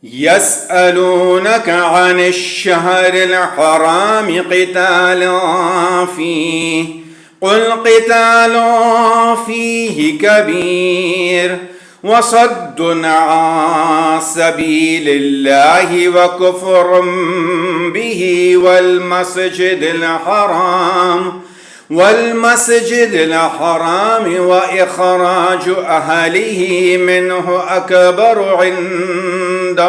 يسألونك عن الشهر الحرام قتال فيه قل قتال فيه كبير وصد عن سبيل الله وكفر به والمسجد الحرام وإخراج أهله منه أكبر عند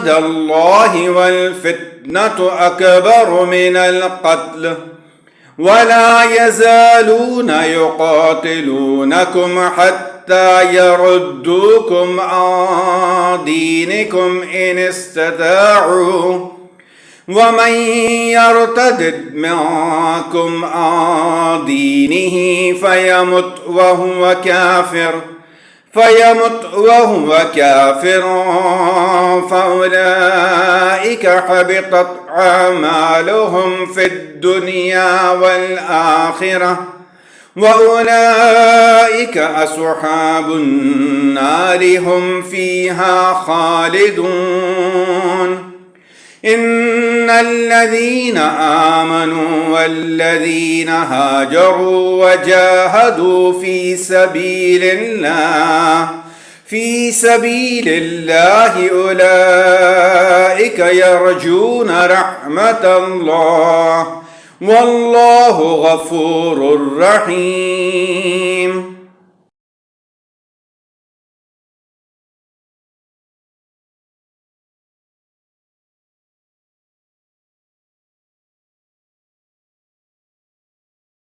الله والفتنة أكبر من القتل ولا يزالون يقاتلونكم حتى يردوكم عن دينكم إن استطاعوا ومن يرتد منكم عن دينه فيمت وهو كافر فأولئك حبطت أعمالهم في الدنيا والآخرة وأولئك أصحاب النار هم فيها خالدون. إن الذين آمنوا والذين هاجروا وجاهدوا في سبيل الله أولئك يرجون رحمة الله والله غفور رحيم.